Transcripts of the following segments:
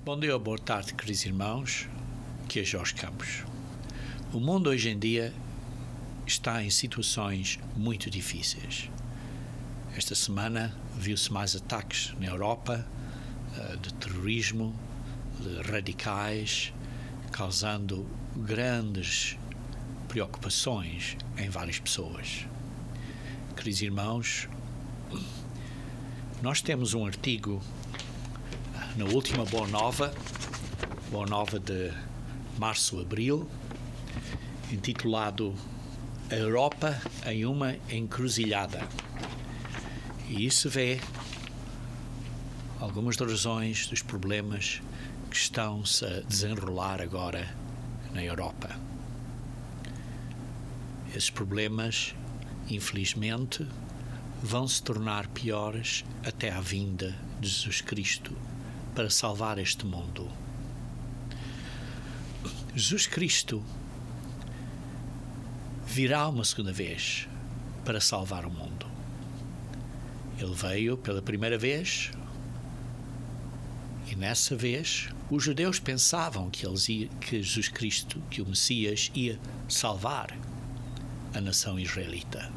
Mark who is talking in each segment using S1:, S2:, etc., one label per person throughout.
S1: Bom dia ou boa tarde, queridos irmãos, que é Jorge Campos. O mundo hoje em dia está em situações muito difíceis. Esta semana viu-se mais ataques na Europa, de terrorismo, de radicais, causando grandes preocupações em várias pessoas. Queridos irmãos, nós temos um artigo na última Boa Nova de março-abril, intitulado A Europa em uma encruzilhada. E isso vê algumas das razões dos problemas que estão-se a desenrolar agora na Europa. Esses problemas, infelizmente, vão se tornar piores até à vinda de Jesus Cristo para salvar este mundo. Jesus Cristo virá uma segunda vez para salvar o mundo. Ele veio pela primeira vez e nessa vez os judeus pensavam que Jesus Cristo, que o Messias, ia salvar a nação israelita.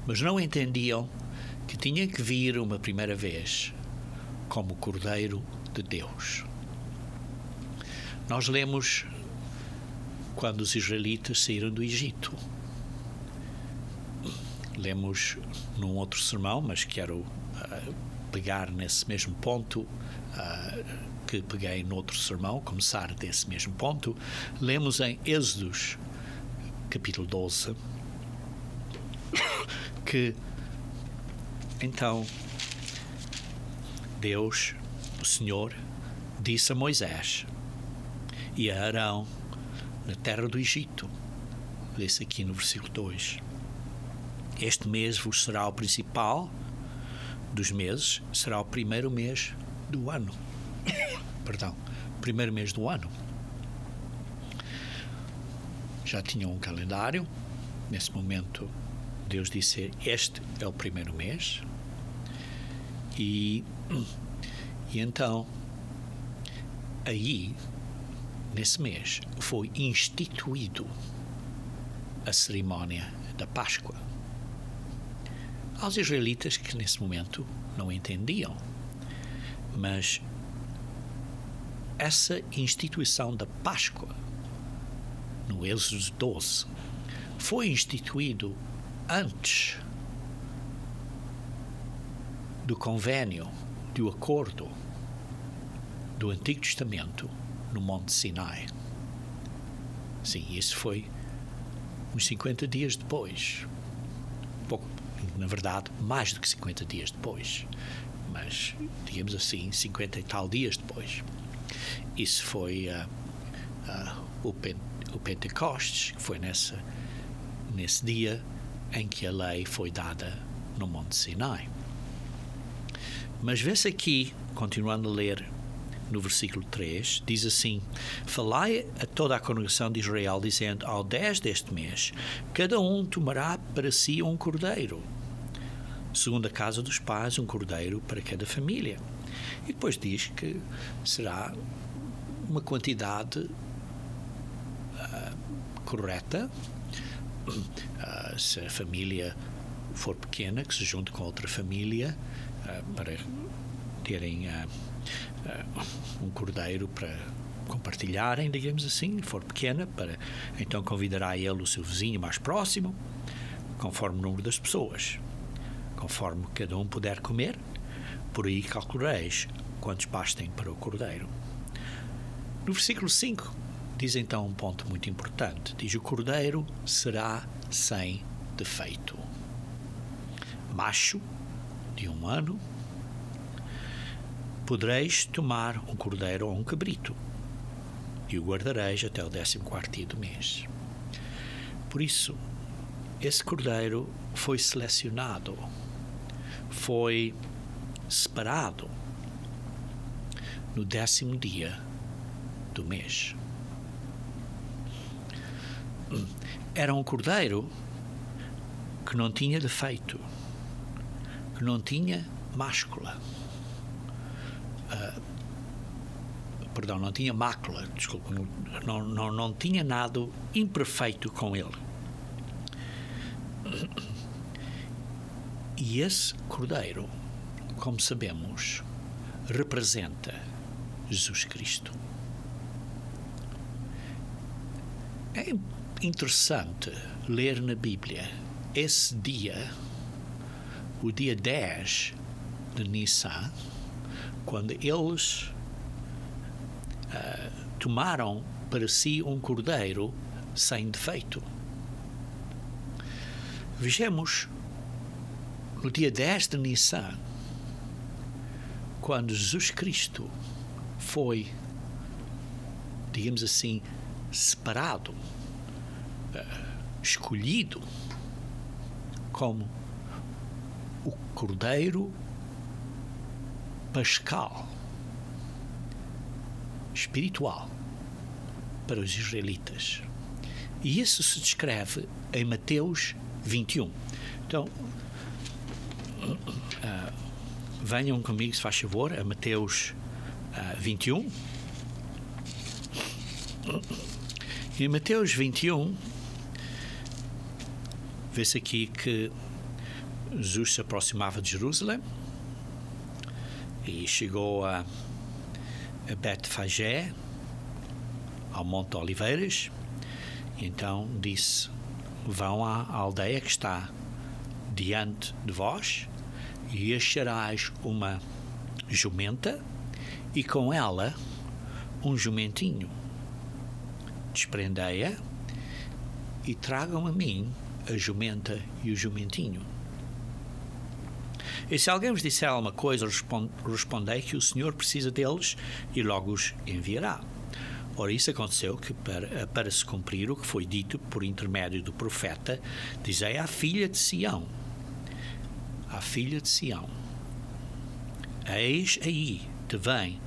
S1: Mas não entendiam que tinha que vir uma primeira vez como o Cordeiro de Deus. Nós lemos quando os israelitas saíram do Egito. Lemos num outro sermão, mas quero pegar nesse mesmo ponto que peguei no outro sermão, começar desse mesmo ponto. Lemos em Êxodos, capítulo 12, que então Deus, o Senhor, disse a Moisés e a Arão na terra do Egito, lê-se aqui no versículo 2: Este mês vos será o principal dos meses, será o primeiro mês do ano. Primeiro mês do ano. Já tinham um calendário. Nesse momento, Deus disse: este é o primeiro mês. E então, aí, nesse mês, foi instituído a cerimónia da Páscoa. Aos israelitas que nesse momento não entendiam, mas essa instituição da Páscoa, no Êxodo 12, foi instituído antes do convênio, do acordo do Antigo Testamento no Monte Sinai. Sim, isso foi uns 50 dias depois. Pouco, na verdade, mais do que 50 dias depois. Mas, digamos assim, 50 e tal dias depois. Isso foi o Pentecostes, que foi nesse dia em que a lei foi dada no Monte Sinai. Mas vê-se aqui, continuando a ler no versículo 3, diz assim: Falai a toda a congregação de Israel, dizendo: Ao 10 deste mês, cada um tomará para si um cordeiro, segundo a casa dos pais, um cordeiro para cada família. E depois diz que será uma quantidade correta. Se a família for pequena, que se junte com outra família para terem um cordeiro para compartilharem, digamos assim. Se for pequena, então convidará ele o seu vizinho mais próximo, conforme o número das pessoas, conforme cada um puder comer. Por aí calculareis quantos bastem para o cordeiro. No versículo 5 diz então um ponto muito importante. Diz: o cordeiro será sem defeito, macho de 1 ano. Podereis tomar um cordeiro ou um cabrito e o guardareis até o 14º dia do mês. Por isso, esse cordeiro foi selecionado, foi separado no 10º dia do mês. Era um cordeiro que não tinha defeito, que não tinha máscula. perdão, não tinha mácula, desculpa, não tinha nada imperfeito com ele. E esse cordeiro, como sabemos, representa Jesus Cristo. É interessante ler na Bíblia esse dia, o dia 10 de Nissan, quando eles tomaram para si um cordeiro sem defeito. Vejamos no dia 10 de Nissan, quando Jesus Cristo foi, digamos assim, separado, escolhido como o cordeiro pascal, espiritual, para os israelitas. E isso se descreve em Mateus 21. Então, venham comigo, se faz favor, a Mateus 21. E em Mateus 21, vê-se aqui que Jesus se aproximava de Jerusalém e chegou a Betfagé, ao Monte Oliveiras, e então disse: vão à aldeia que está diante de vós e acharás uma jumenta e com ela um jumentinho. Desprendei-a e tragam a mim a jumenta e o jumentinho. E se alguém vos disser alguma coisa, respondei que o Senhor precisa deles e logo os enviará. Ora, isso aconteceu que para se cumprir o que foi dito por intermédio do profeta, dizei à filha de Sião, eis aí te vem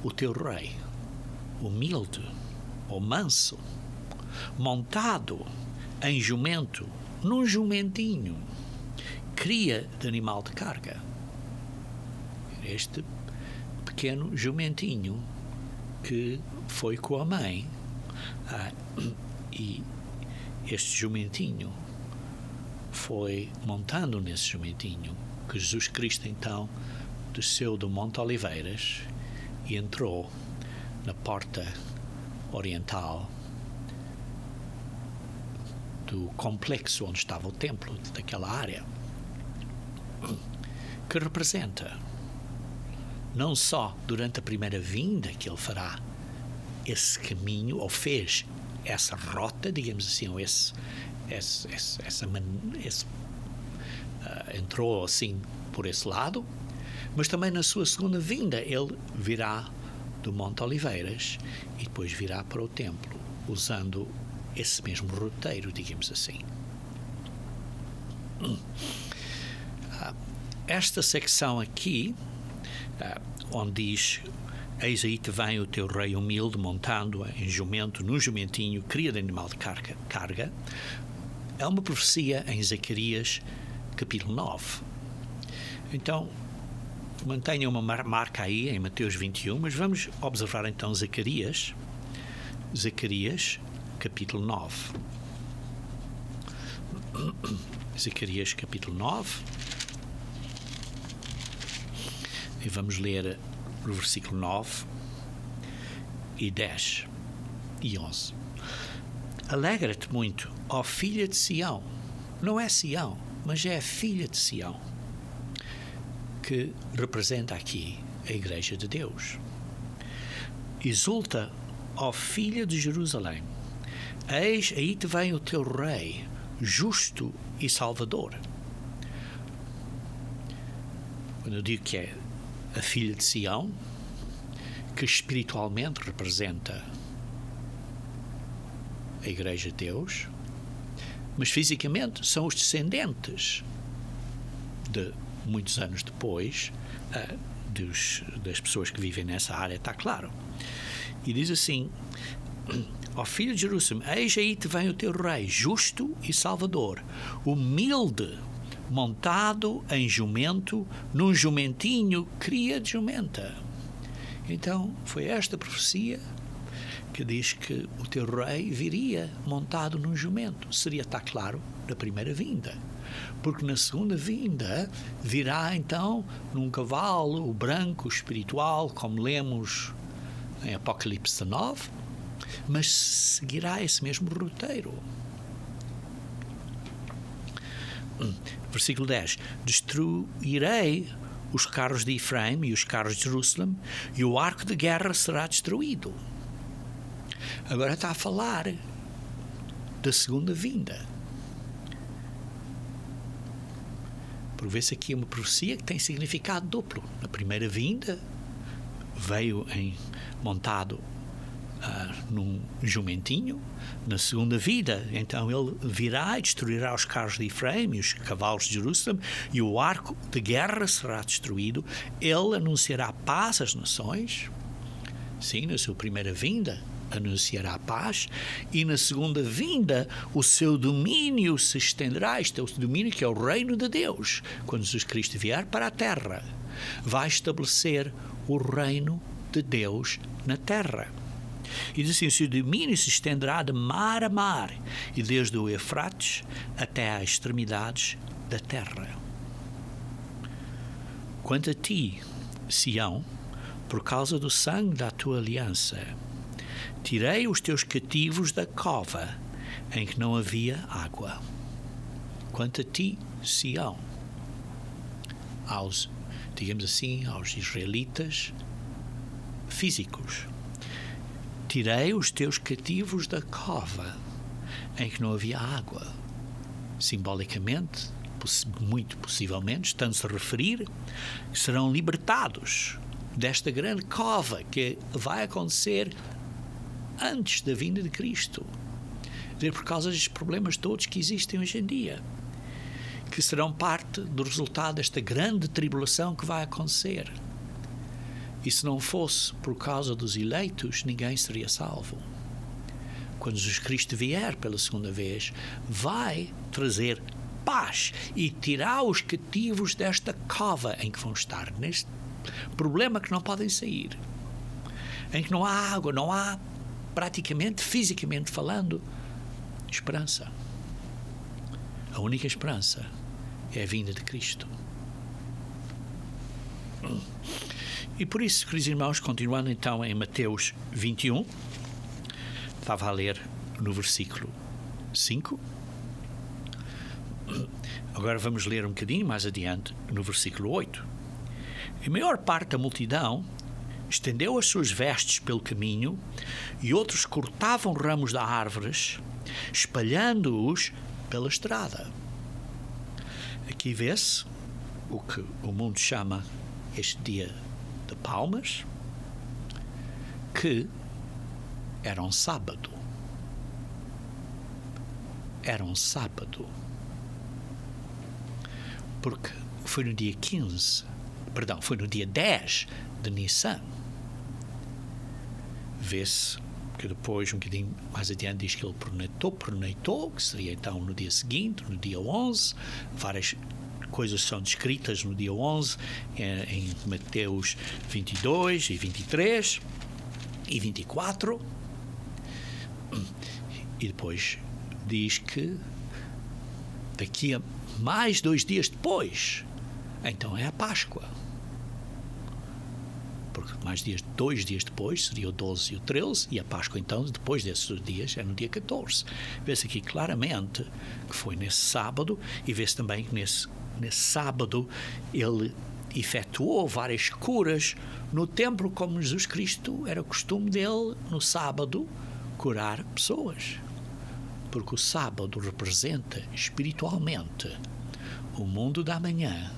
S1: o teu rei, humilde, ou manso, montado em jumento, num jumentinho, cria de animal de carga. Este pequeno jumentinho que foi com a mãe, e este jumentinho foi montando nesse jumentinho que Jesus Cristo então desceu do Monte Oliveiras e entrou na porta oriental do complexo onde estava o templo, daquela área, que representa não só durante a primeira vinda que ele fará esse caminho, ou fez essa rota, digamos assim, ou entrou assim por esse lado, mas também na sua segunda vinda ele virá do Monte Oliveiras e depois virá para o templo, usando esse mesmo roteiro, digamos assim. Esta secção aqui, onde diz: eis aí te vem o teu rei humilde, montando em jumento, num jumentinho, cria de animal de carga, é uma profecia em Zacarias, capítulo 9. Então, mantenha uma marca aí em Mateus 21, mas vamos observar então Zacarias, capítulo 9. Zacarias, capítulo 9. E vamos ler o versículo 9 e 10 e 11. Alegra-te muito, ó filha de Sião. Não é Sião, mas é a filha de Sião, que representa aqui a Igreja de Deus. Exulta, ó filha de Jerusalém. Eis aí te vem o teu rei, justo e salvador. Quando eu digo que é a filha de Sião, que espiritualmente representa a Igreja de Deus, mas fisicamente são os descendentes de muitos anos depois das pessoas que vivem nessa área, está claro. E diz assim: ó filho de Jerusalém, eis aí te vem o teu rei, justo e salvador, humilde, montado em jumento, num jumentinho, cria de jumenta. Então, foi esta profecia que diz que o teu rei viria montado num jumento. Seria, está claro, na primeira vinda. Porque na segunda vinda virá, então, num cavalo branco, espiritual, como lemos em Apocalipse 9, mas seguirá esse mesmo roteiro. Versículo 10. Destruirei os carros de Efraim e os carros de Jerusalém, e o arco de guerra será destruído. Agora está a falar da segunda vinda. Por ver-se aqui uma profecia que tem significado duplo. Na primeira vinda, veio montado num jumentinho. Na segunda vida, então ele virá e destruirá os carros de Efraim e os cavalos de Jerusalém, e o arco de guerra será destruído. Ele anunciará paz às nações. Sim, na sua primeira vinda anunciará paz, e na segunda vinda o seu domínio se estenderá. Este é o domínio que é o reino de Deus. Quando Jesus Cristo vier para a terra, vai estabelecer o reino de Deus na terra. E diz assim: o seu domínio se estenderá de mar a mar, e desde o Eufrates até às extremidades da terra. Quanto a ti, Sião, por causa do sangue da tua aliança, tirei os teus cativos da cova em que não havia água. Quanto a ti, Sião, digamos assim, aos israelitas físicos, tirei os teus cativos da cova em que não havia água. Simbolicamente, muito possivelmente, estão-se a referir que serão libertados desta grande cova que vai acontecer antes da vinda de Cristo, por causa dos problemas todos que existem hoje em dia, que serão parte do resultado desta grande tribulação que vai acontecer. E se não fosse por causa dos eleitos, ninguém seria salvo. Quando Jesus Cristo vier pela segunda vez, vai trazer paz e tirar os cativos desta cova em que vão estar, neste problema que não podem sair, em que não há água, não há, praticamente, fisicamente falando, esperança. A única esperança é a vinda de Cristo. E por isso, queridos irmãos, continuando então em Mateus 21, estava a ler no versículo 5. Agora vamos ler um bocadinho mais adiante no versículo 8. A maior parte da multidão estendeu as suas vestes pelo caminho, e outros cortavam ramos de árvores, espalhando-os pela estrada. Aqui vê-se o que o mundo chama este dia de Palmas, que era um sábado. Era um sábado. Porque foi no dia 10 de Nissan. Vê-se que depois, um bocadinho mais adiante, diz que ele pernoitou, que seria então no dia seguinte, no dia 11. Várias coisas são descritas no dia 11, em Mateus 22 e 23 e 24. E depois diz que daqui a mais 2 dias depois, então é a Páscoa. Porque mais 2 dias depois seria o 12 e o 13, e a Páscoa então, depois desses 2 dias, é no dia 14. Vê-se aqui claramente que foi nesse sábado, e vê-se também que nesse sábado ele efetuou várias curas no templo, como Jesus Cristo era o costume dele no sábado curar pessoas, porque o sábado representa espiritualmente o mundo da manhã,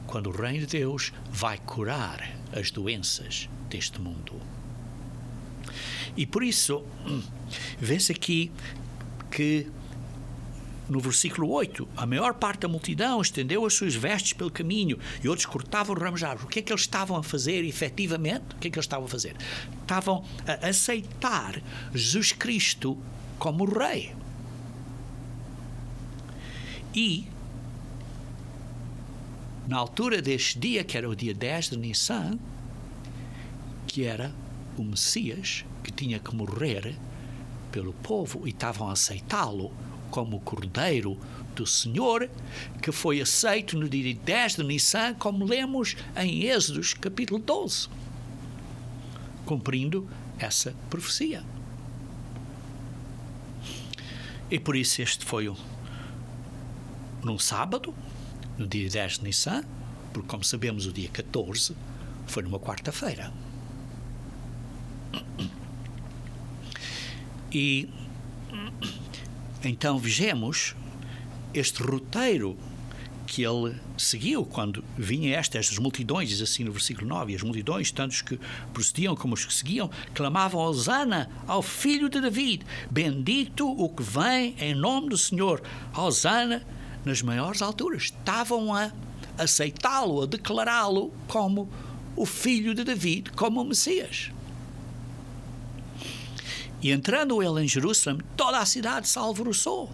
S1: quando o reino de Deus vai curar as doenças deste mundo. E por isso vê-se aqui que no versículo 8, a maior parte da multidão estendeu as suas vestes pelo caminho, e outros cortavam ramos de árvores. O que é que eles estavam a fazer, efetivamente? O que é que eles estavam a fazer? Estavam a aceitar Jesus Cristo como Rei. E, na altura deste dia, que era o dia 10 de Nissan, que era o Messias que tinha que morrer pelo povo, e estavam a aceitá-lo como o Cordeiro do Senhor, que foi aceito no dia 10 de Nissan, como lemos em Êxodos capítulo 12, cumprindo essa profecia. E por isso este foi num sábado, no dia 10 de Nissan, porque, como sabemos, o dia 14 foi numa quarta-feira. E então vejamos este roteiro que ele seguiu quando vinha estas multidões, diz assim no versículo 9, e as multidões, tanto os que procediam como os que seguiam, clamavam Hosana ao filho de David, bendito o que vem em nome do Senhor, Hosana nas maiores alturas. Estavam a aceitá-lo, a declará-lo como o filho de David, como o Messias. E entrando ele em Jerusalém, toda a cidade se alvoroçou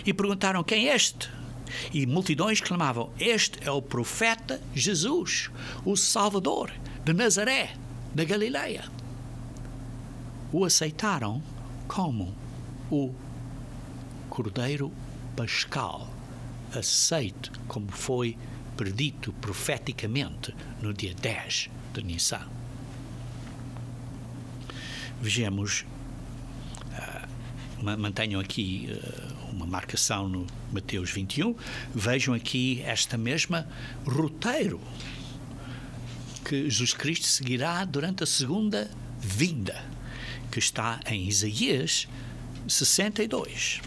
S1: e perguntaram: quem é este? E multidões clamavam: este é o profeta Jesus, o Salvador de Nazaré, da Galileia. O aceitaram como o Cordeiro Pascal, aceito como foi predito profeticamente no dia 10 de Nissan. Vejamos, mantenham aqui uma marcação no Mateus 21, vejam aqui esta mesma roteiro que Jesus Cristo seguirá durante a segunda vinda, que está em Isaías 62.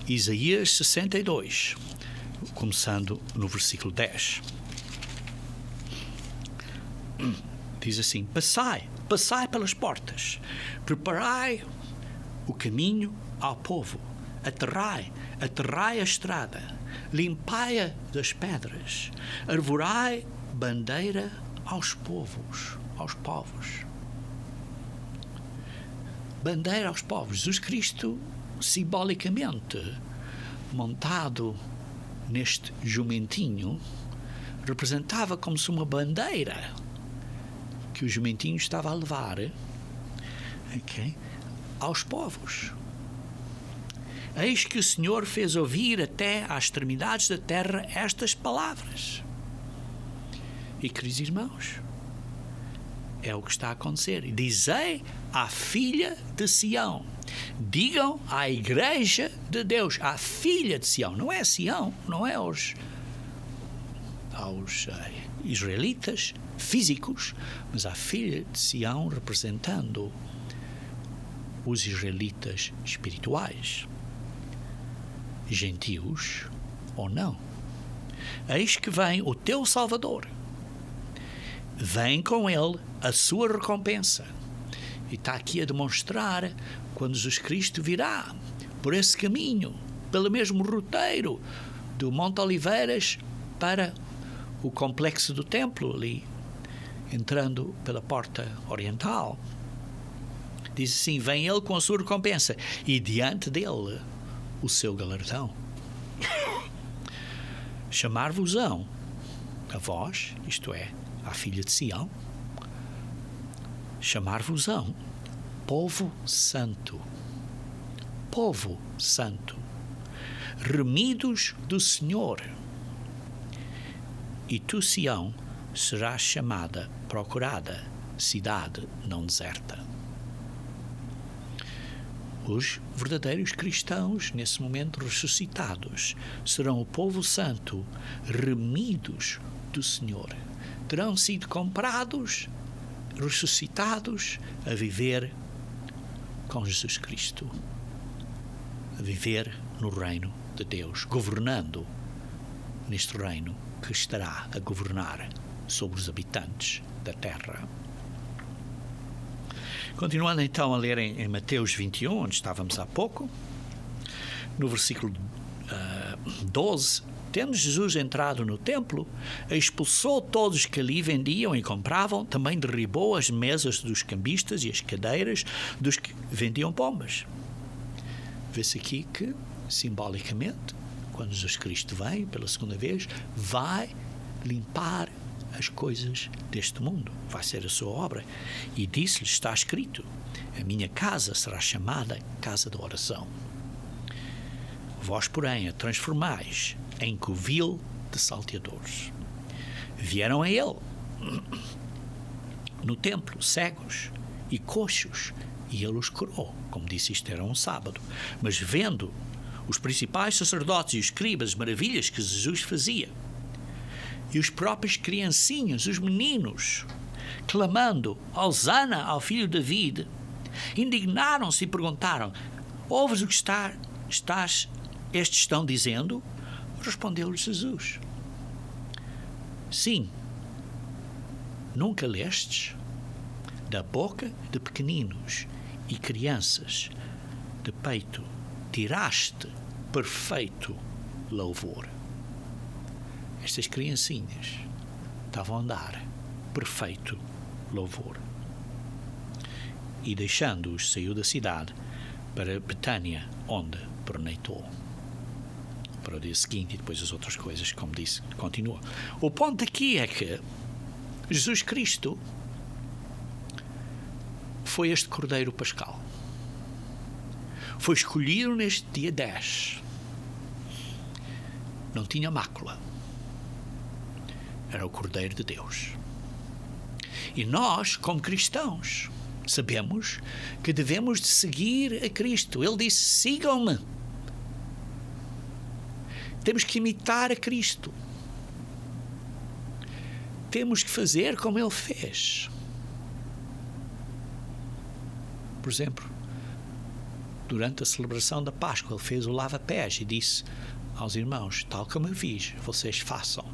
S1: Isaías 62, começando no versículo 10. Diz assim: passai pelas portas, preparai o caminho ao povo, aterrai a estrada, limpai-a das pedras, arvorai bandeira aos povos. Bandeira aos povos. Jesus Cristo, simbolicamente montado neste jumentinho, representava como se uma bandeira que o jumentinho estava a levar, aos povos. Eis que o Senhor fez ouvir até às extremidades da terra estas palavras. E, queridos irmãos, é o que está a acontecer. Dizei à filha de Sião, digam à igreja de Deus, à filha de Sião, não é Sião, não é aos israelitas físicos, mas à filha de Sião, representando os israelitas espirituais, gentios ou não. Eis que vem o teu Salvador, vem com ele a sua recompensa. E está aqui a demonstrar quando Jesus Cristo virá por esse caminho, pelo mesmo roteiro do Monte Oliveiras para o complexo do templo, ali entrando pela porta oriental. Diz assim: vem ele com a sua recompensa e diante dele o seu galardão. Chamar-vos-ão a vós, isto é, à filha de Sião, chamar-vos-ão povo santo, remidos do Senhor. E tu, Sião, serás chamada, procurada, cidade não deserta. Os verdadeiros cristãos, nesse momento ressuscitados, serão o povo santo, remidos do Senhor. Terão sido comprados, ressuscitados, a viver com Jesus Cristo, a viver no reino de Deus, governando neste reino que estará a governar sobre os habitantes da terra. Continuando então a ler em Mateus 21, onde estávamos há pouco, no versículo 12, tendo Jesus entrado no templo, expulsou todos que ali vendiam e compravam, também derribou as mesas dos cambistas e as cadeiras dos que vendiam pombas. Vê-se aqui que, simbolicamente, quando Jesus Cristo vem pela segunda vez, vai limpar as coisas deste mundo. Vai ser a sua obra. E disse-lhe, está escrito, a minha casa será chamada casa de oração. Vós, porém, a transformais em covil de salteadores. Vieram a ele, no templo, cegos e coxos, e ele os curou. Como disse, isto era um sábado. Mas vendo os principais sacerdotes e os escribas as maravilhas que Jesus fazia, e os próprios criancinhos, os meninos, clamando, Hosana ao filho de David, indignaram-se e perguntaram, ouves o que estes estão dizendo? Respondeu-lhe Jesus, sim, nunca lestes? Da boca de pequeninos e crianças de peito tiraste perfeito louvor. Estas criancinhas estavam a dar perfeito louvor. E deixando-os, saiu da cidade para Betânia, onde pernoitou. Para o dia seguinte, e depois as outras coisas, como disse, continua. O ponto aqui é que Jesus Cristo foi este Cordeiro Pascal. Foi escolhido neste dia 10. Não tinha mácula. Era o Cordeiro de Deus. E nós, como cristãos, sabemos que devemos de seguir a Cristo. Ele disse, sigam-me. Temos que imitar a Cristo. Temos que fazer como Ele fez. Por exemplo, durante a celebração da Páscoa, Ele fez o lava-pés e disse aos irmãos, tal como eu fiz, vocês façam.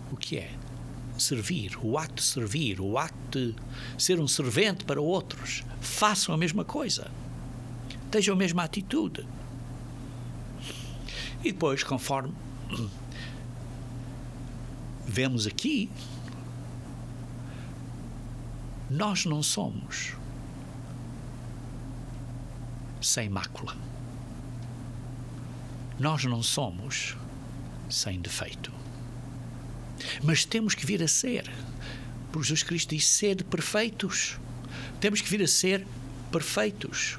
S1: O que é? Servir, o acto de servir, o acto de ser um servente para outros. Façam a mesma coisa. Tenham a mesma atitude. E depois, conforme vemos aqui, nós não somos sem mácula. Nós não somos sem defeito. Mas temos que vir a ser, porque Jesus Cristo diz, sede perfeitos. Temos que vir a ser perfeitos.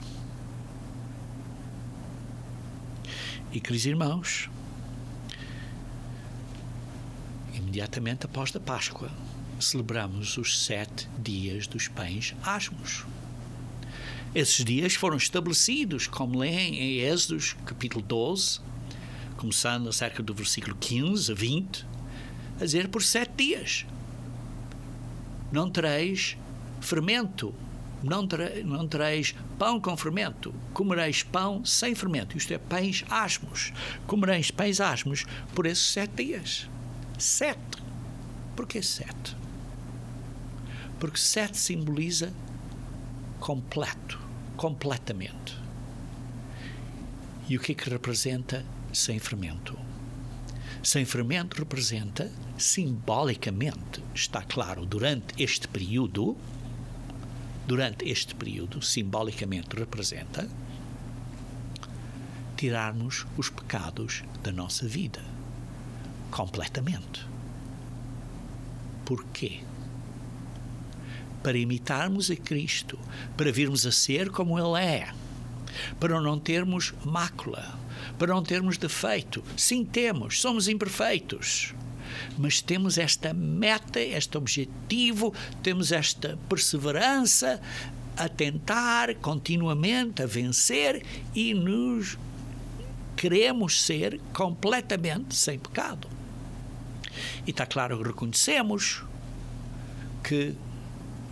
S1: E, queridos irmãos, imediatamente após a Páscoa, celebramos os 7 dias dos pães asmos. Esses dias foram estabelecidos, como leem em Êxodos, capítulo 12, começando acerca do versículo 15 a 20, a dizer, por 7 dias não tereis fermento, não tereis pão com fermento, comereis pão sem fermento, isto é, pães asmos, comereis pães asmos por esses 7 dias. 7. Porquê 7? Porque 7 simboliza completo, completamente. E o que é que representa sem fermento? Sem fermento representa, simbolicamente, está claro, durante este período, simbolicamente representa tirarmos os pecados da nossa vida, completamente. Porquê? Para imitarmos a Cristo, para virmos a ser como Ele é, para não termos mácula, para não termos defeito. Sim, somos imperfeitos, mas temos esta meta, este objetivo, temos esta perseverança a tentar continuamente, a vencer, e nos queremos ser completamente sem pecado. E está claro que reconhecemos que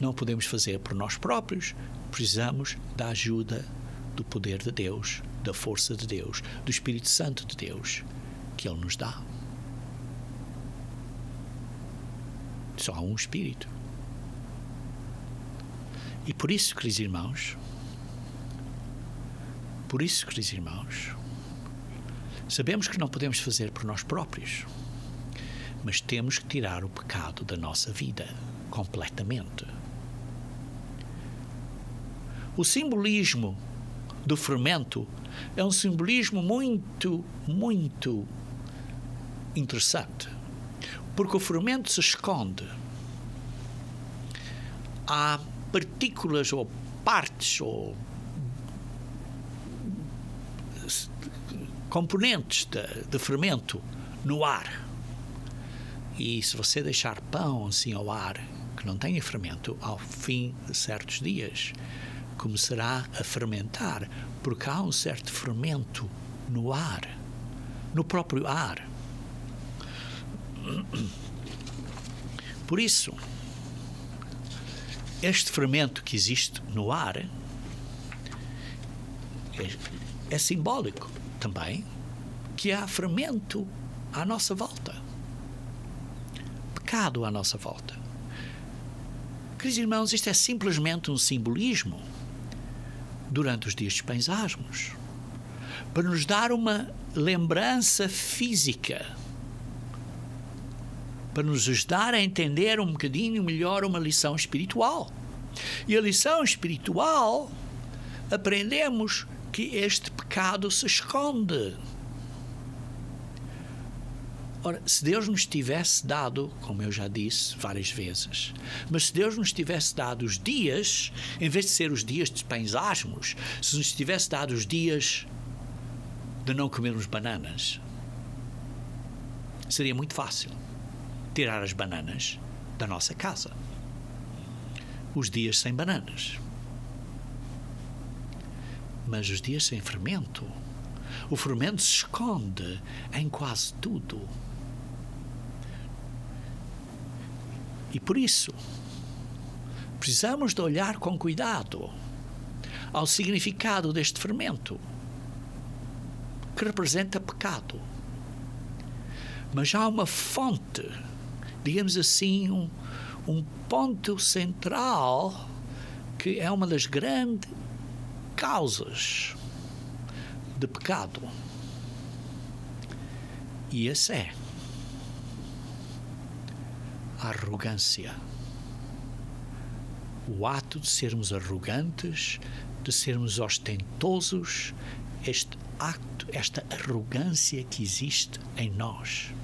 S1: não podemos fazer por nós próprios, precisamos da ajuda do poder de Deus, da força de Deus, do Espírito Santo de Deus, que Ele nos dá. Só há um Espírito. E por isso, queridos irmãos, sabemos que não podemos fazer por nós próprios, mas temos que tirar o pecado da nossa vida completamente. O simbolismo do fermento é um simbolismo muito, muito interessante. Porque o fermento se esconde. Há partículas ou partes ou componentes de fermento no ar. E se você deixar pão assim ao ar, que não tenha fermento, ao fim de certos dias, começará a fermentar, porque há um certo fermento no ar, no próprio ar. Por isso, este fermento que existe no ar é simbólico também que há fermento à nossa volta, pecado à nossa volta. Queridos irmãos, isto é simplesmente um simbolismo durante os dias de pães asmos, para nos dar uma lembrança física, para nos ajudar a entender um bocadinho melhor uma lição espiritual. E a lição espiritual, aprendemos que este pecado se esconde. Ora, se Deus nos tivesse dado, como eu já disse várias vezes, mas se Deus nos tivesse dado os dias, em vez de ser os dias de pães asmos, se nos tivesse dado os dias de não comermos bananas, seria muito fácil tirar as bananas da nossa casa. Os dias sem bananas. Mas os dias sem fermento, o fermento se esconde em quase tudo. E por isso, precisamos de olhar com cuidado ao significado deste fermento, que representa pecado. Mas há uma fonte, digamos assim, um ponto central, que é uma das grandes causas de pecado. E esse é a arrogância. O ato de sermos arrogantes, de sermos ostentosos, este acto, esta arrogância que existe em nós.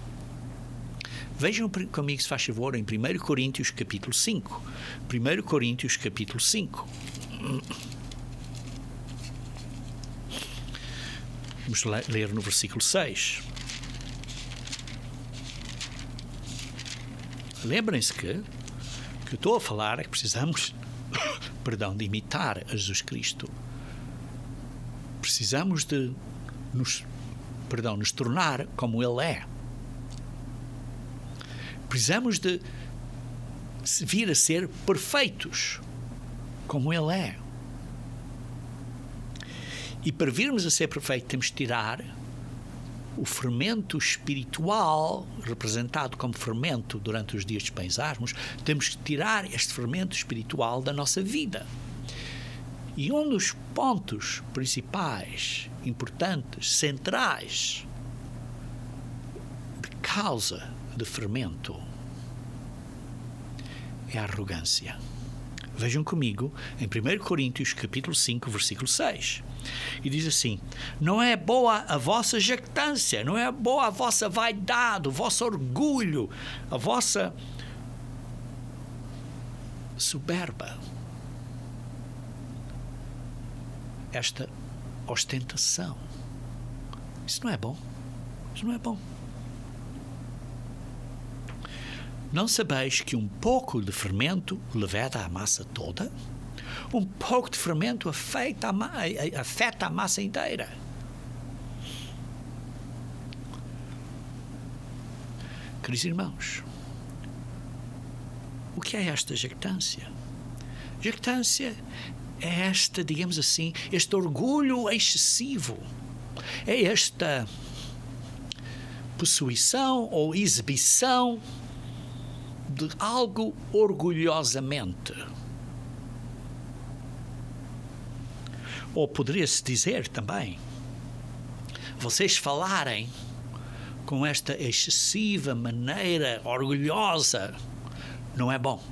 S1: Vejam comigo, se faz favor, em 1 Coríntios capítulo 5. 1 Coríntios capítulo 5. Vamos ler no versículo 6. Lembrem-se que eu estou a falar é que precisamos de imitar a Jesus Cristo. Precisamos de nos tornar como Ele é. Precisamos de vir a ser perfeitos como Ele é. E para virmos a ser perfeitos, temos de tirar o fermento espiritual, representado como fermento durante os dias de pães asmos, temos que tirar este fermento espiritual da nossa vida. E um dos pontos principais, importantes, centrais, de causa de fermento é a arrogância. Vejam comigo em 1 Coríntios capítulo 5, versículo 6. E diz assim: não é boa a vossa jactância, não é boa a vossa vaidade, o vosso orgulho, a vossa soberba, esta ostentação. Isso não é bom. Isso não é bom. Não sabeis que um pouco de fermento leveda a massa toda? Um pouco de fermento afeta a massa inteira. Queridos irmãos, o que é esta jactância? Jactância é esta, digamos assim, este orgulho excessivo. É esta possuição ou exibição de algo orgulhosamente. Ou poderia-se dizer também, vocês falarem com esta excessiva maneira orgulhosa não é bom.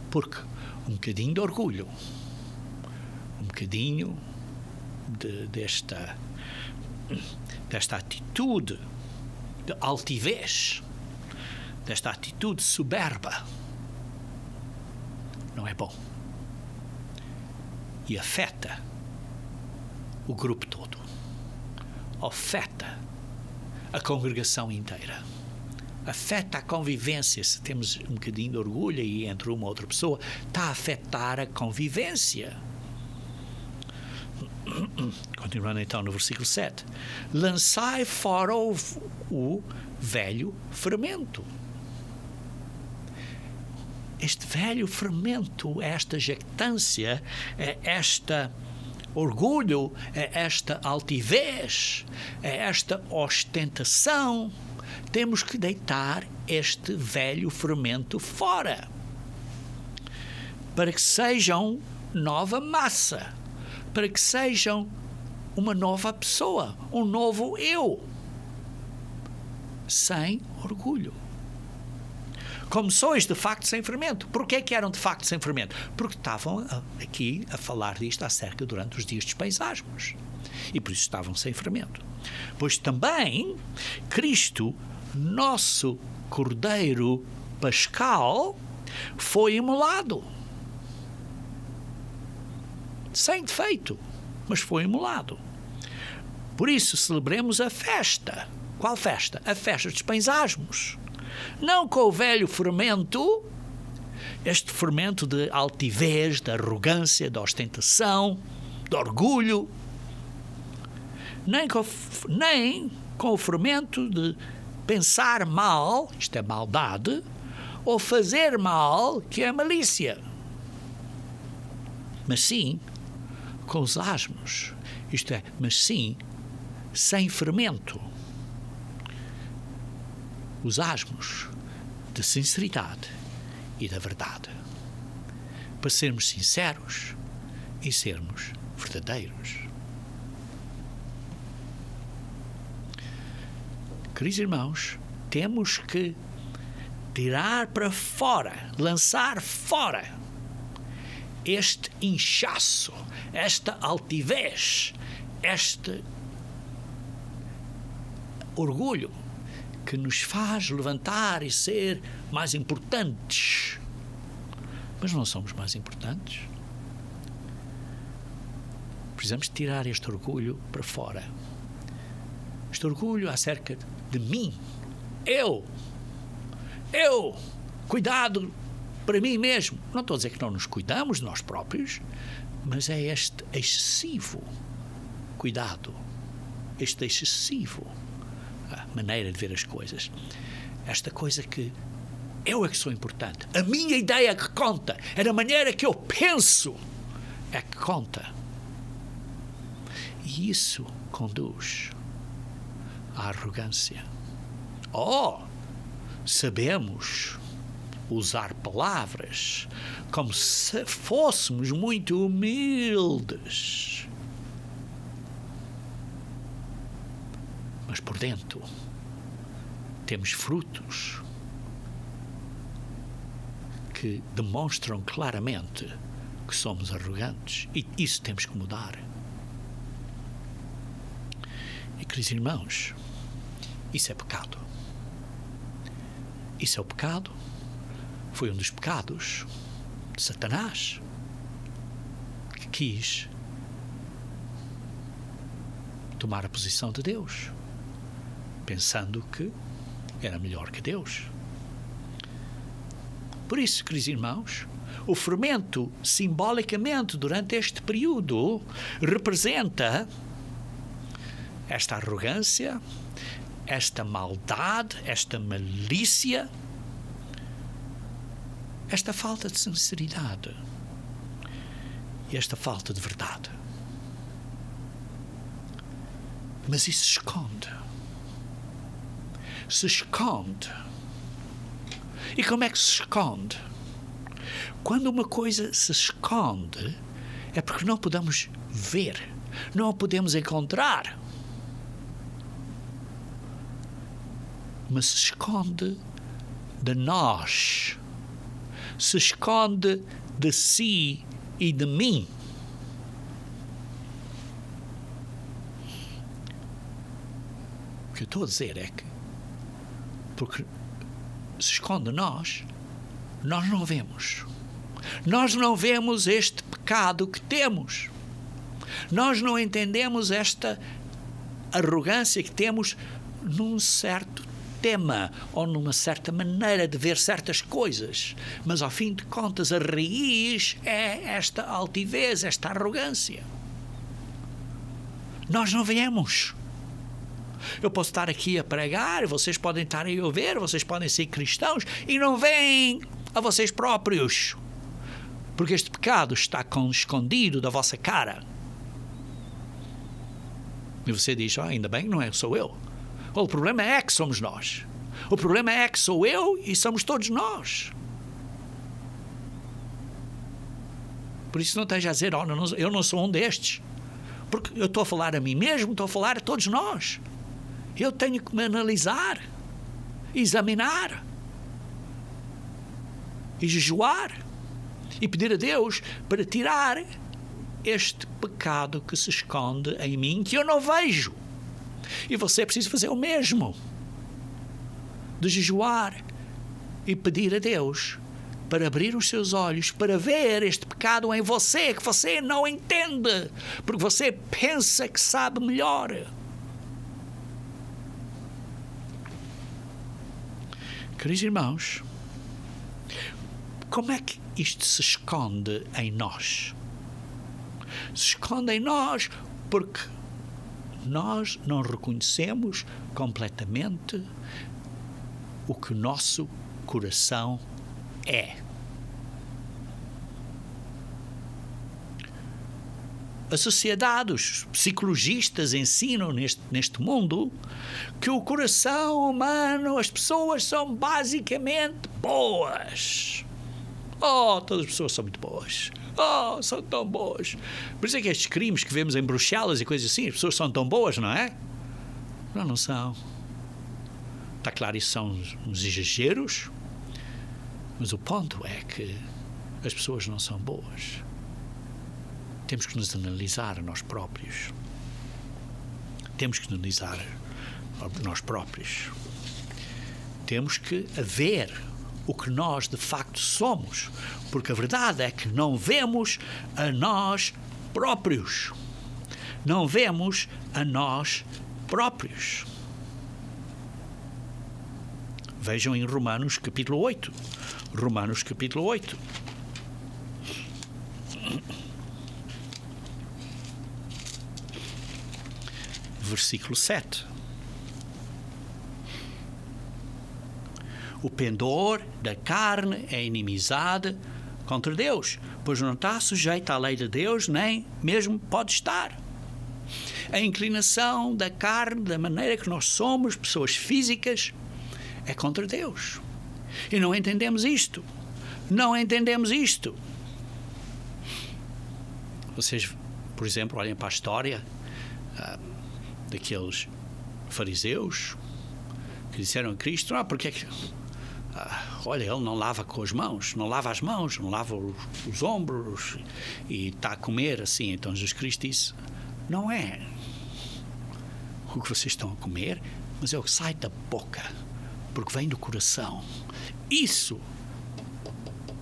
S1: Porque um bocadinho de orgulho, um bocadinho desta atitude de altivez, desta atitude soberba, não é bom. E afeta o grupo todo. Afeta a congregação inteira. Afeta a convivência. Se temos um bocadinho de orgulho aí entre uma ou outra pessoa, está a afetar a convivência. Continuando então no versículo 7. Lançai fora o velho fermento. Este velho fermento, esta jactância, este orgulho, esta altivez, esta ostentação, temos que deitar este velho fermento fora, para que sejam nova massa, para que sejam uma nova pessoa, um novo eu, sem orgulho. Como sois de facto sem fermento. Porquê que eram de facto sem fermento? Porque estavam aqui a falar disto acerca durante os dias dos peisasmos. E por isso estavam sem fermento. Pois também Cristo, nosso Cordeiro Pascal, foi imolado. Sem defeito, mas foi imolado. Por isso celebremos a festa. Qual festa? A festa dos peisasmos. Não com o velho fermento, este fermento de altivez, de arrogância, de ostentação, de orgulho, nem com o fermento de pensar mal, isto é maldade, ou fazer mal, que é malícia. Mas sim com os asmos, isto é, mas sim sem fermento. Os asmos de sinceridade e da verdade, para sermos sinceros e sermos verdadeiros. Queridos irmãos, temos que tirar para fora, lançar fora este inchaço, esta altivez, este orgulho que nos faz levantar e ser mais importantes. Mas não somos mais importantes. Precisamos tirar este orgulho para fora. Este orgulho acerca de mim. Eu. Cuidado para mim mesmo. Não estou a dizer que não nos cuidamos de nós próprios, mas é este excessivo cuidado. Este excessivo maneira de ver as coisas. Esta coisa que eu é que sou importante. A minha ideia é que conta. É da maneira que eu penso é que conta. E isso conduz à arrogância. Sabemos usar palavras como se fôssemos muito humildes. Mas por dentro temos frutos que demonstram claramente que somos arrogantes, e isso temos que mudar. E, queridos irmãos, isso é pecado. Isso é o pecado. Foi um dos pecados de Satanás, que quis tomar a posição de Deus, pensando que era melhor que Deus. Por isso, queridos irmãos, o fermento, simbolicamente, durante este período, representa esta arrogância, esta maldade, esta malícia, esta falta de sinceridade e esta falta de verdade. Mas isso se esconde. Se esconde. E como é que se esconde? Quando uma coisa se esconde, é porque não podemos ver, não a podemos encontrar. Mas se esconde de nós, se esconde de si e de mim. O que eu estou a dizer é que Porque se esconde de nós não vemos. Nós não vemos este pecado que temos. Nós não entendemos esta arrogância que temos num certo tema ou numa certa maneira de ver certas coisas. Mas, ao fim de contas, a raiz é esta altivez, esta arrogância. Nós não vemos. Eu posso estar aqui a pregar, vocês podem estar aí a ouvir, vocês podem ser cristãos e não veem a vocês próprios. Porque este pecado está escondido da vossa cara. E você diz, ainda bem que não sou eu. O problema é que somos nós. O problema é que sou eu e somos todos nós. Por isso não esteja a dizer, eu não sou um destes. Porque eu estou a falar a mim mesmo, estou a falar a todos nós. Eu tenho que me analisar, examinar, e jejuar, e pedir a Deus para tirar este pecado que se esconde em mim, que eu não vejo. E você precisa fazer o mesmo, de jejuar e pedir a Deus para abrir os seus olhos, para ver este pecado em você, que você não entende, porque você pensa que sabe melhor. Queridos irmãos, como é que isto se esconde em nós? Se esconde em nós porque nós não reconhecemos completamente o que o nosso coração é. A sociedade, os psicologistas ensinam neste mundo que o coração humano, as pessoas são basicamente boas. Todas as pessoas são muito boas. São tão boas. Por isso é que estes crimes que vemos em Bruxelas e coisas assim, as pessoas são tão boas, não é? Não são. Está claro, isso são uns exageros, mas o ponto é que as pessoas não são boas. Temos que nos analisar a nós próprios. Temos que analisar a nós próprios. Temos que ver o que nós de facto somos, porque a verdade é que não vemos a nós próprios. Não vemos a nós próprios. Vejam em Romanos capítulo 8. Romanos capítulo 8. Versículo 7. O pendor da carne é inimizade contra Deus, pois não está sujeito à lei de Deus, nem mesmo pode estar. A inclinação da carne, da maneira que nós somos, pessoas físicas, é contra Deus. E não entendemos isto. Não entendemos isto. Vocês, por exemplo, olhem para a história daqueles fariseus que disseram a Cristo, porque é que olha, ele não lava com as mãos, não lava as mãos, não lava os ombros e está a comer assim. Então Jesus Cristo disse, não é o que vocês estão a comer, mas é o que sai da boca, porque vem do coração. Isso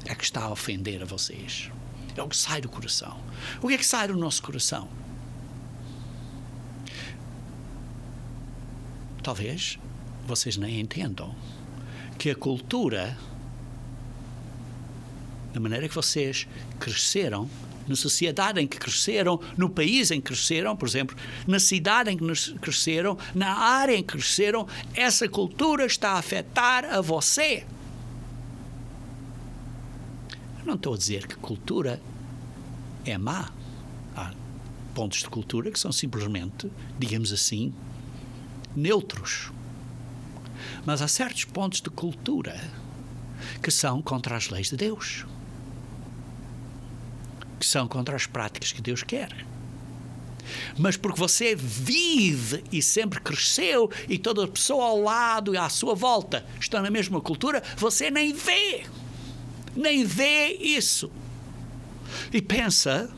S1: é que está a ofender a vocês. É o que sai do coração. O que é que sai do nosso coração? Talvez vocês nem entendam que a cultura, da maneira que vocês cresceram, na sociedade em que cresceram, no país em que cresceram, por exemplo, na cidade em que cresceram, na área em que cresceram, essa cultura está a afetar a você. Eu não estou a dizer que cultura é má. Há pontos de cultura que são simplesmente, digamos assim, neutros. Mas há certos pontos de cultura que são contra as leis de Deus, que são contra as práticas que Deus quer. Mas porque você vive e sempre cresceu e toda a pessoa ao lado e à sua volta está na mesma cultura, você nem vê isso. E pensa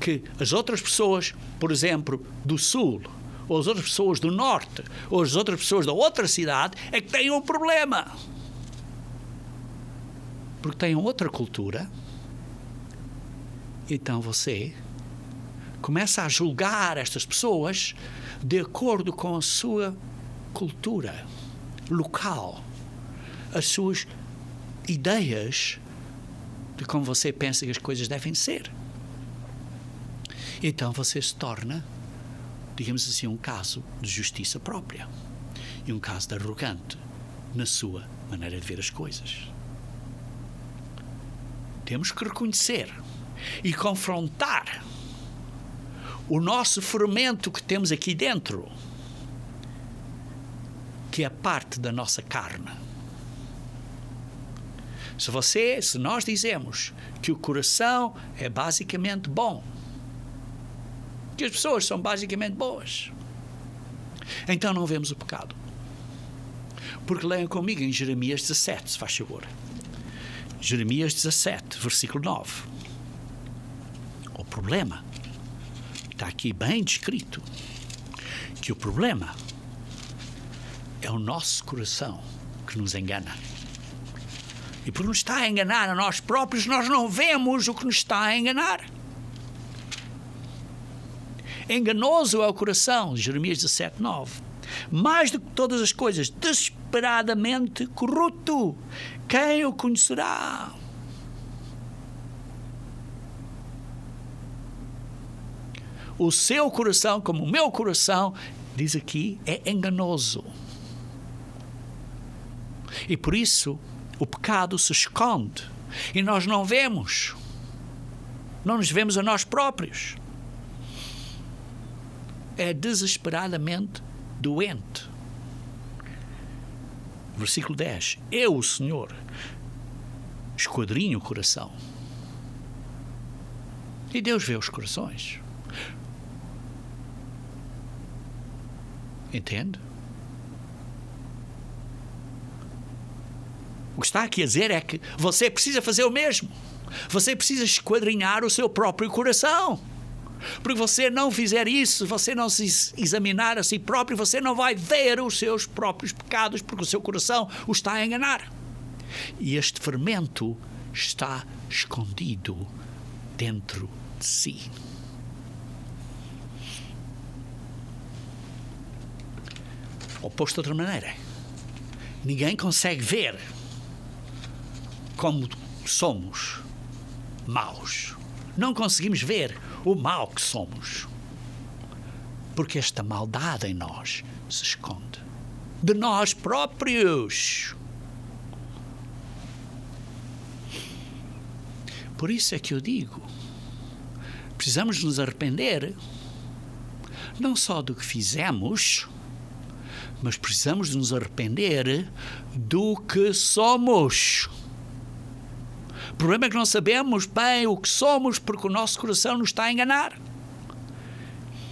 S1: que as outras pessoas, por exemplo, do Sul ou as outras pessoas do norte, ou as outras pessoas da outra cidade, é que têm um problema. Porque têm outra cultura. Então você começa a julgar estas pessoas de acordo com a sua cultura local, as suas ideias de como você pensa que as coisas devem ser. Então você se torna, digamos assim, um caso de justiça própria e um caso de arrogante na sua maneira de ver as coisas. Temos que reconhecer e confrontar o nosso fermento que temos aqui dentro, que é parte da nossa carne. Se nós dizemos que o coração é basicamente bom, que as pessoas são basicamente boas, então não vemos o pecado. Porque leiam comigo em Jeremias 17, se faz favor. Jeremias 17, versículo 9. O problema está aqui bem descrito, que o problema é o nosso coração que nos engana. E por nos estar a enganar a nós próprios, nós não vemos o que nos está a enganar. Enganoso é o coração, Jeremias 17, 9. Mais do que todas as coisas, desesperadamente corrupto. Quem o conhecerá? O seu coração, como o meu coração, diz aqui, é enganoso. E por isso, o pecado se esconde. E nós não vemos. Não nos vemos a nós próprios. É desesperadamente doente. Versículo 10. Eu, o Senhor, esquadrinho o coração. E Deus vê os corações. Entende? O que está aqui a dizer é que você precisa fazer o mesmo. Você precisa esquadrinhar o seu próprio coração. Porque você não fizer isso, você não se examinar a si próprio, você não vai ver os seus próprios pecados, porque o seu coração o está a enganar. E este fermento está escondido dentro de si. Ou posto de outra maneira, ninguém consegue ver como somos maus. Não conseguimos ver o mal que somos, porque esta maldade em nós se esconde de nós próprios. Por isso é que eu digo, precisamos nos arrepender não só do que fizemos, mas precisamos nos arrepender do que somos. O problema é que não sabemos bem o que somos porque o nosso coração nos está a enganar.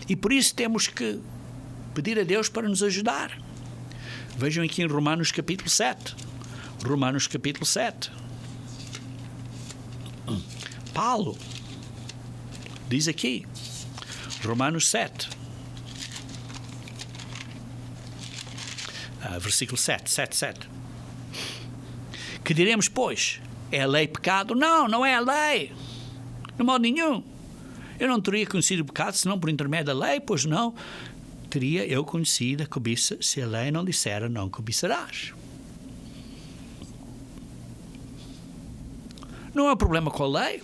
S1: E por isso temos que pedir a Deus para nos ajudar. Vejam aqui em Romanos capítulo 7. Romanos capítulo 7. Paulo diz aqui, Romanos 7, versículo 7. Que diremos, pois? É a lei pecado? Não, não é a lei. De modo nenhum. Eu não teria conhecido o pecado senão por intermédio da lei, pois não teria eu conhecido a cobiça se a lei não dissera não cobiçarás. Não é um problema com a lei.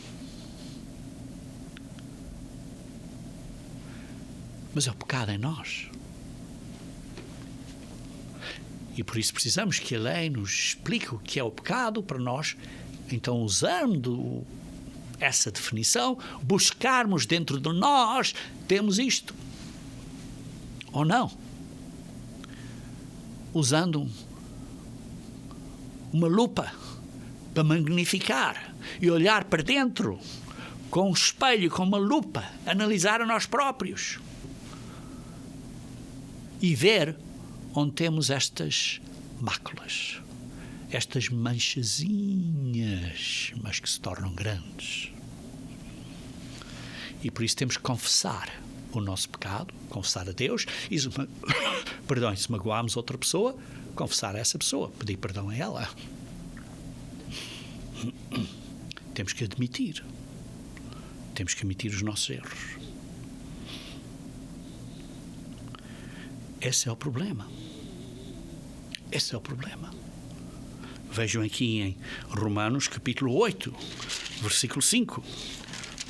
S1: Mas é o pecado em nós. E por isso precisamos que a lei nos explique o que é o pecado para nós, então, usando essa definição, buscarmos dentro de nós, temos isto. Ou não? Usando uma lupa para magnificar e olhar para dentro, com um espelho, com uma lupa, analisar a nós próprios e ver onde temos estas máculas, estas manchazinhas, mas que se tornam grandes. E por isso temos que confessar o nosso pecado, confessar a Deus, e se magoarmos outra pessoa, confessar a essa pessoa, pedir perdão a ela. Temos que admitir os nossos erros. Esse é o problema. Vejam aqui em Romanos capítulo 8, versículo 5.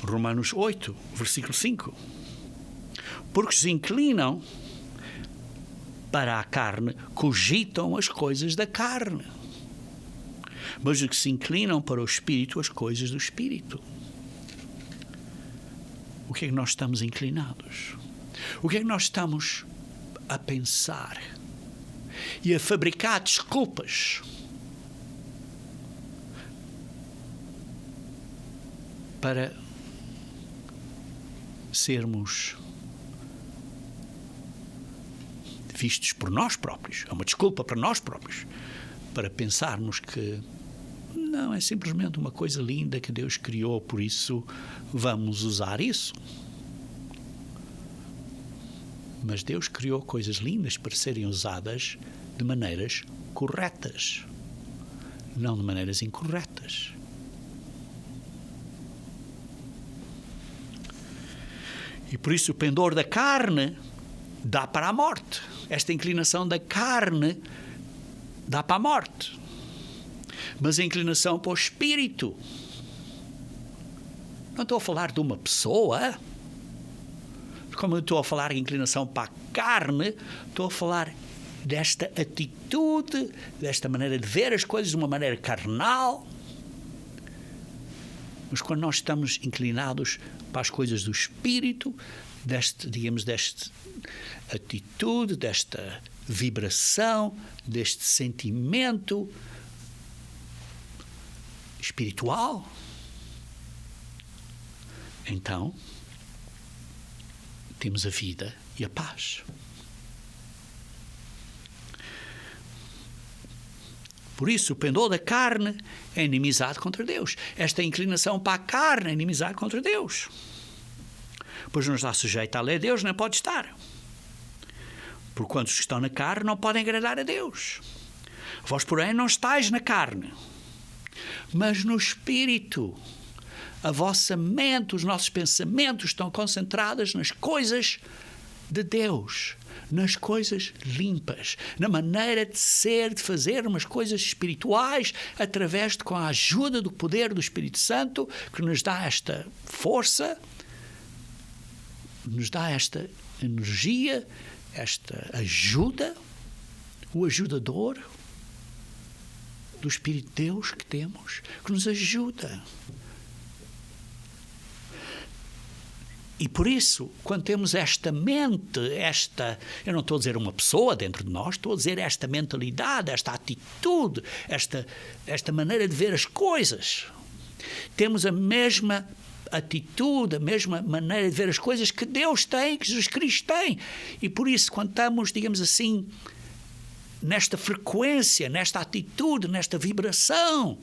S1: Romanos 8, versículo 5. Porque se inclinam para a carne, cogitam as coisas da carne. Mas os que se inclinam para o Espírito, as coisas do Espírito. O que é que nós estamos inclinados? O que é que nós estamos a pensar e a fabricar desculpas para sermos vistos por nós próprios? É uma desculpa para nós próprios, para pensarmos que não, é simplesmente uma coisa linda que Deus criou, por isso vamos usar isso. Mas Deus criou coisas lindas para serem usadas de maneiras corretas, não de maneiras incorretas. E por isso o pendor da carne dá para a morte. Esta inclinação da carne dá para a morte. Mas a inclinação para o Espírito, não estou a falar de uma pessoa, como eu estou a falar de inclinação para a carne, estou a falar desta atitude, desta maneira de ver as coisas de uma maneira carnal. Mas quando nós estamos inclinados para as coisas do Espírito, desta atitude, desta vibração, deste sentimento espiritual, então temos a vida e a paz. Por isso, o pendor da carne é inimizade contra Deus. Esta inclinação para a carne é inimizade contra Deus. Pois não está sujeito à lei de Deus, nem pode estar. Porquanto os que estão na carne não podem agradar a Deus. Vós, porém, não estáis na carne, mas no Espírito. A vossa mente, os nossos pensamentos estão concentrados nas coisas de Deus, nas coisas limpas, na maneira de ser, de fazer umas coisas espirituais, através de, com a ajuda do poder do Espírito Santo, que nos dá esta força, nos dá esta energia, esta ajuda, o ajudador do Espírito de Deus que temos, que nos ajuda. E por isso, quando temos esta mente, eu não estou a dizer uma pessoa dentro de nós, estou a dizer esta mentalidade, esta atitude, esta maneira de ver as coisas. Temos a mesma atitude, a mesma maneira de ver as coisas que Deus tem, que Jesus Cristo tem. E por isso, quando estamos, digamos assim, nesta frequência, nesta atitude, nesta vibração,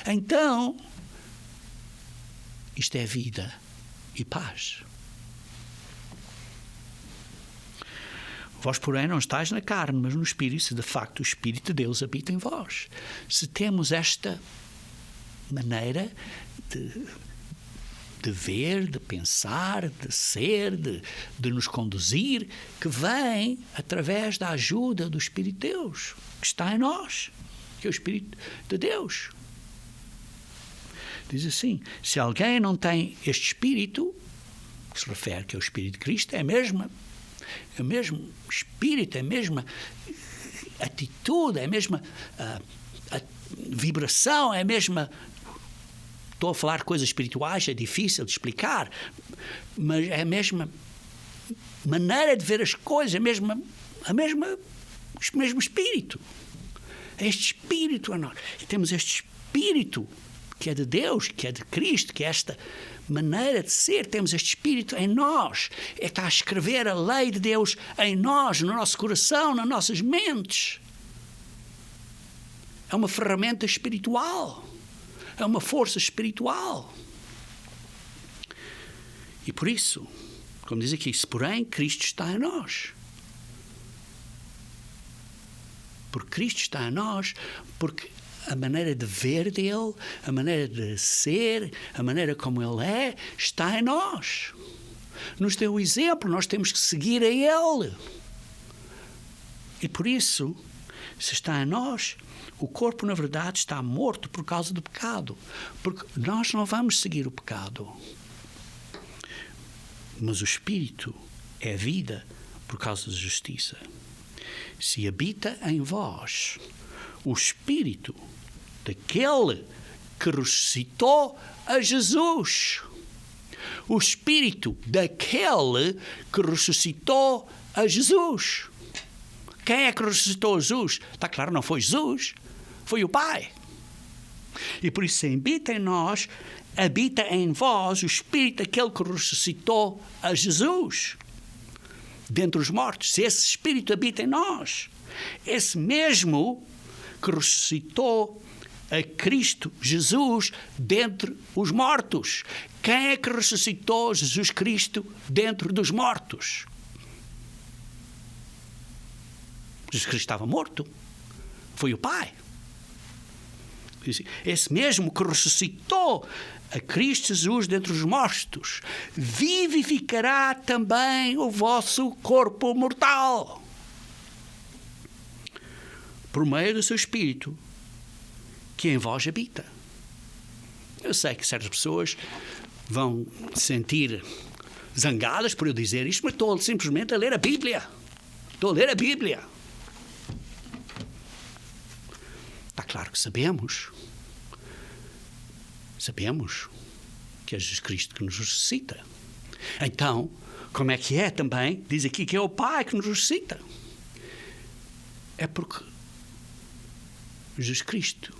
S1: então, isto é vida e paz. Vós, porém, não estáis na carne, mas no Espírito, se de facto o Espírito de Deus habita em vós. Se temos esta maneira de ver, de pensar, de ser, de nos conduzir, que vem através da ajuda do Espírito de Deus, que está em nós, que é o Espírito de Deus. Diz assim, se alguém não tem este Espírito, que se refere que é o Espírito de Cristo, é o mesmo Espírito, é a mesma atitude, é a mesma a vibração, é a mesma... Estou a falar de coisas espirituais, é difícil de explicar, mas é a mesma maneira de ver as coisas, o mesmo Espírito. É este Espírito a nós. E temos este Espírito que é de Deus, que é de Cristo, que é esta maneira de ser. Temos este Espírito em nós. É que está a escrever a lei de Deus em nós, no nosso coração, nas nossas mentes. É uma ferramenta espiritual. É uma força espiritual. E por isso,
S2: Como diz aqui, se porém Cristo está em nós. Porque Cristo está em nós, porque a maneira de ver dele, a maneira de ser, a maneira como ele é, está em nós. Nos deu o exemplo, nós temos que seguir a ele. E por isso, se está em nós, o corpo, na verdade, está morto por causa do pecado. Porque nós não vamos seguir o pecado. Mas o Espírito é vida por causa da justiça. Se habita em vós o Espírito daquele que ressuscitou a Jesus. O Espírito daquele que ressuscitou a Jesus. Quem é que ressuscitou Jesus? Está claro, não foi Jesus, foi o Pai. E por isso, se habita em nós, habita em vós o Espírito daquele que ressuscitou a Jesus dentre os mortos. Se esse Espírito habita em nós, esse mesmo que ressuscitou a Cristo Jesus dentre os mortos. Quem é que ressuscitou Jesus Cristo dentre dos mortos? Jesus Cristo estava morto. Foi o Pai. Esse mesmo que ressuscitou a Cristo Jesus dentre os mortos, vivificará também o vosso corpo mortal, por meio do seu Espírito, que em vós habita. Eu sei que certas pessoas vão se sentir zangadas por eu dizer isto, mas estou simplesmente a ler a Bíblia. Estou a ler a Bíblia. Está claro que sabemos que é Jesus Cristo que nos ressuscita. Então, como é que é também? Diz aqui que é o Pai que nos ressuscita. É porque Jesus Cristo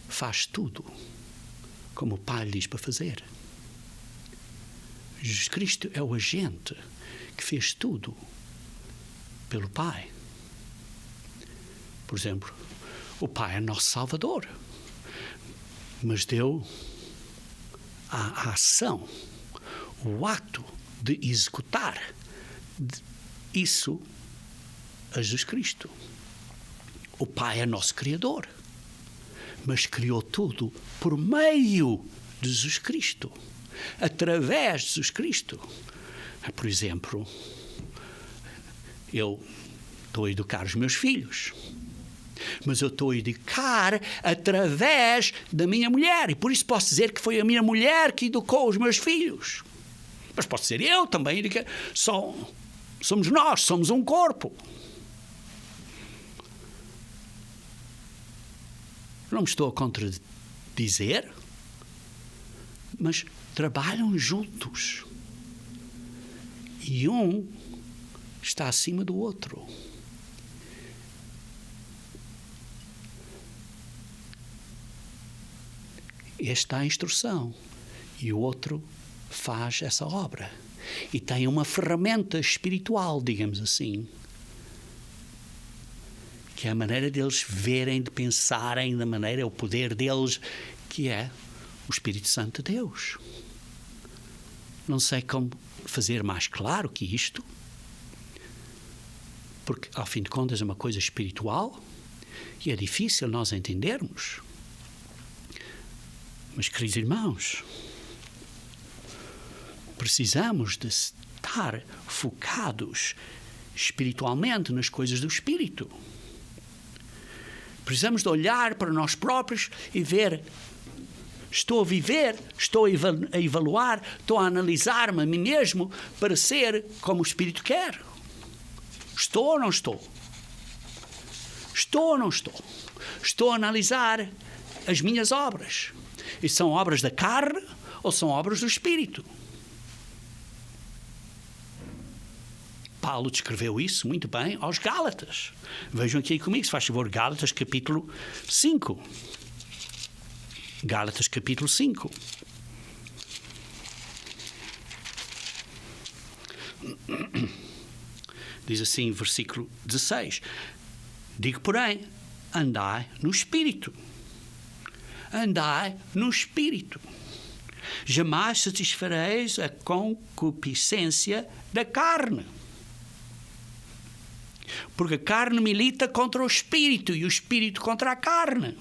S2: faz tudo como o Pai lhe diz para fazer. Jesus Cristo é o agente que fez tudo pelo Pai. Por exemplo, o Pai é nosso Salvador, mas deu a ação, o ato de executar isso a Jesus Cristo. O Pai é nosso Criador, mas criou tudo por meio de Jesus Cristo, através de Jesus Cristo. Por exemplo, eu estou a educar os meus filhos, mas eu estou a educar através da minha mulher, e por isso posso dizer que foi a minha mulher que educou os meus filhos. Mas posso dizer eu também, somos nós, somos um corpo. Não me estou a contradizer, mas trabalham juntos. E um está acima do outro. Este dá a instrução e o outro faz essa obra. E tem uma ferramenta espiritual, digamos assim, que é a maneira deles verem, de pensarem, da maneira, o poder deles, que é o Espírito Santo de Deus. Não sei como fazer mais claro que isto, porque, ao fim de contas, é uma coisa espiritual e é difícil nós entendermos. Mas, queridos irmãos, precisamos de estar focados espiritualmente nas coisas do Espírito. Precisamos de olhar para nós próprios e ver: estou a viver, estou a evaluar, estou a analisar-me a mim mesmo para ser como o Espírito quer. Estou ou não estou? Estou ou não estou? Estou a analisar as minhas obras. E são obras da carne ou são obras do Espírito? Paulo descreveu isso muito bem aos Gálatas. Vejam aqui comigo, se faz favor, Gálatas capítulo 5. Gálatas capítulo 5. Diz assim, versículo 16. Digo, porém, andai no Espírito. Andai no Espírito. jamais satisfareis a concupiscência da carne. Porque a carne milita contra o espírito e o espírito contra a carne.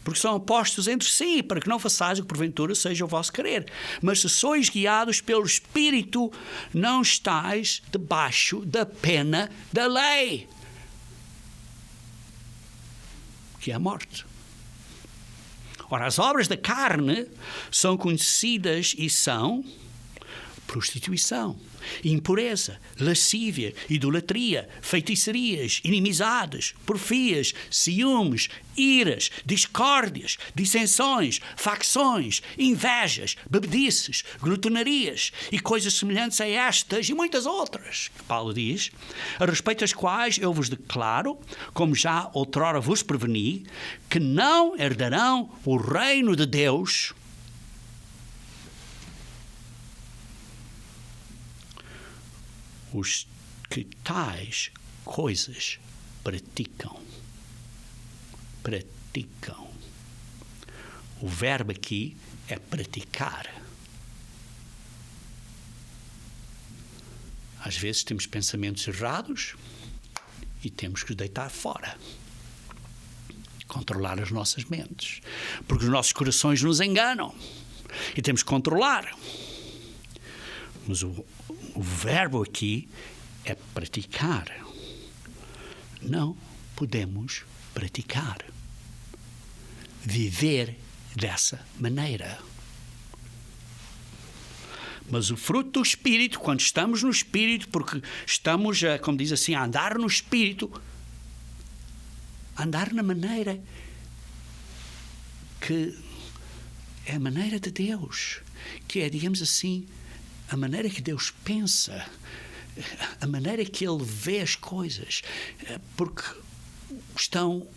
S2: Porque são opostos entre si, para que não façais o que porventura seja o vosso querer. Mas se sois guiados pelo Espírito, não estáis debaixo da pena da lei, que é a morte. Ora, as obras da carne são conhecidas e são prostituição, impureza, lascívia, idolatria, feitiçarias, inimizades, porfias, ciúmes, iras, discórdias, dissensões, facções, invejas, bebedices, glutonarias e coisas semelhantes a estas e muitas outras, que Paulo diz, a respeito das quais eu vos declaro, como já outrora vos preveni, que não herdarão o reino de Deus os que tais coisas praticam. Praticam. O verbo aqui é praticar. Às vezes temos pensamentos errados e temos que os deitar fora. Controlar as nossas mentes. Porque os nossos corações nos enganam. E temos que controlar. Mas o verbo aqui é praticar. Não podemos praticar. Viver dessa maneira. Mas o fruto do Espírito, quando estamos no Espírito, porque estamos, como diz assim, a andar no Espírito, andar na maneira que é a maneira de Deus, que é, digamos assim, a maneira que Deus pensa, a maneira que Ele vê as coisas, porque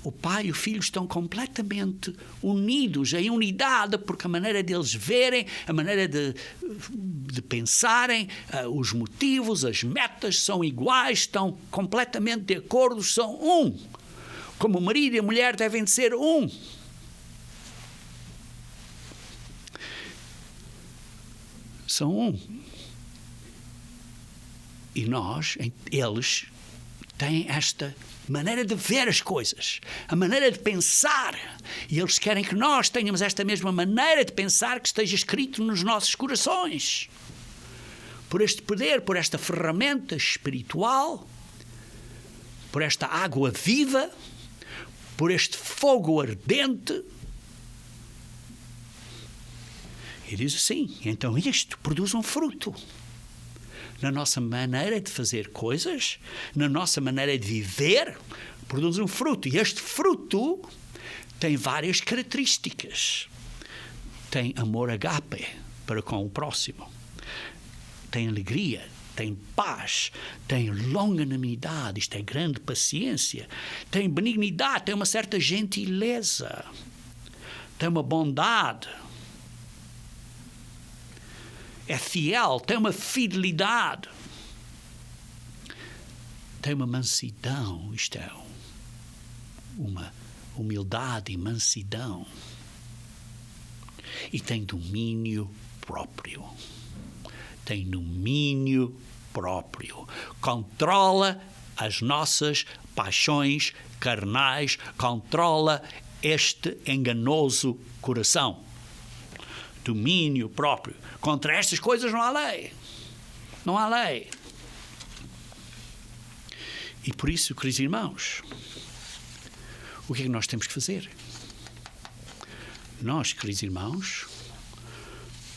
S2: o Pai e o Filho estão completamente unidos, em unidade, porque a maneira deles verem, a maneira de pensarem, os motivos, as metas são iguais, estão completamente de acordo, são um. Como o marido e a mulher devem ser um. São um. E eles têm esta maneira de ver as coisas, a maneira de pensar. E eles querem que nós tenhamos esta mesma maneira de pensar que esteja escrito nos nossos corações. Por este poder, por esta ferramenta espiritual, por esta água viva, por este fogo ardente. E diz assim, então isto produz um fruto. Na nossa maneira de fazer coisas, na nossa maneira de viver, produz um fruto. E este fruto tem várias características. Tem amor agape para com o próximo. Tem alegria, tem paz, tem longanimidade, isto é grande paciência. Tem benignidade, tem uma certa gentileza. Tem uma bondade. É fiel, tem uma fidelidade, tem uma mansidão, isto é, uma humildade e mansidão, e tem domínio próprio. Tem domínio próprio. Controla as nossas paixões carnais, controla este enganoso coração. Domínio próprio. Contra estas coisas não há lei. Não há lei. E por isso, queridos irmãos, o que é que nós temos que fazer? Nós, queridos irmãos,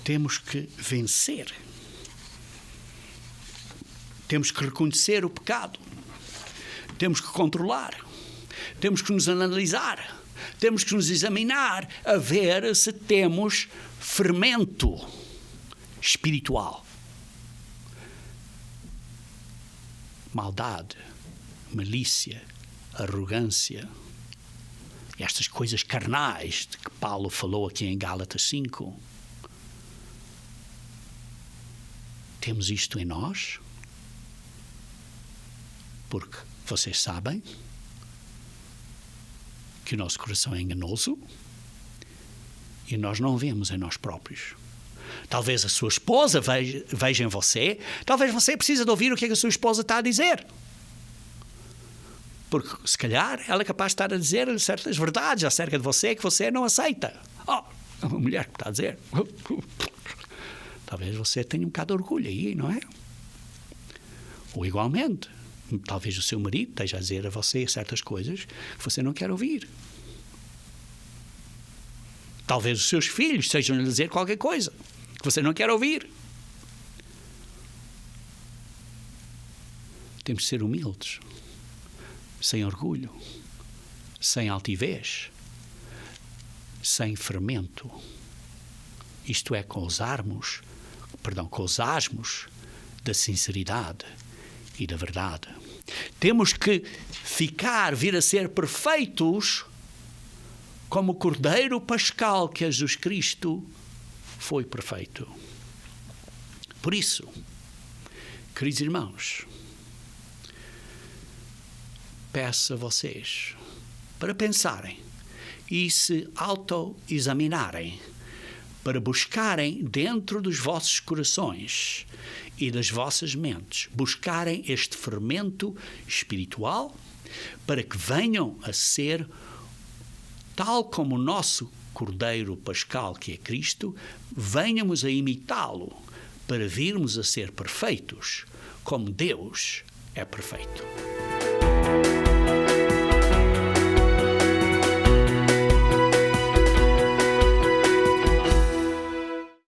S2: temos que vencer. Temos que reconhecer o pecado. Temos que controlar. Temos que nos analisar. Temos que nos examinar a ver se temos fermento espiritual. Maldade, malícia, arrogância. Estas coisas carnais de que Paulo falou aqui em Gálatas 5. Temos isto em nós? Porque vocês sabem que o nosso coração é enganoso e nós não vemos em nós próprios. Talvez a sua esposa veja em você, talvez você precise de ouvir o que a sua esposa está a dizer. Porque, se calhar, ela é capaz de estar a dizer certas verdades acerca de você que você não aceita. É uma mulher que está a dizer. Talvez você tenha um bocado de orgulho aí, não é? Ou igualmente, talvez o seu marido esteja a dizer a você certas coisas que você não quer ouvir. Talvez os seus filhos estejam a dizer qualquer coisa que você não quer ouvir. Temos de ser humildes, sem orgulho, sem altivez, sem fermento. Isto é, com os asmos da sinceridade e da verdade. Temos que vir a ser perfeitos como o Cordeiro Pascal que é Jesus Cristo foi perfeito. Por isso, queridos irmãos, peço a vocês para pensarem e se autoexaminarem, para buscarem dentro dos vossos corações e das vossas mentes, buscarem este fermento espiritual para que venham a ser tal como o nosso Cordeiro Pascal, que é Cristo, venhamos a imitá-lo para virmos a ser perfeitos, como Deus é perfeito.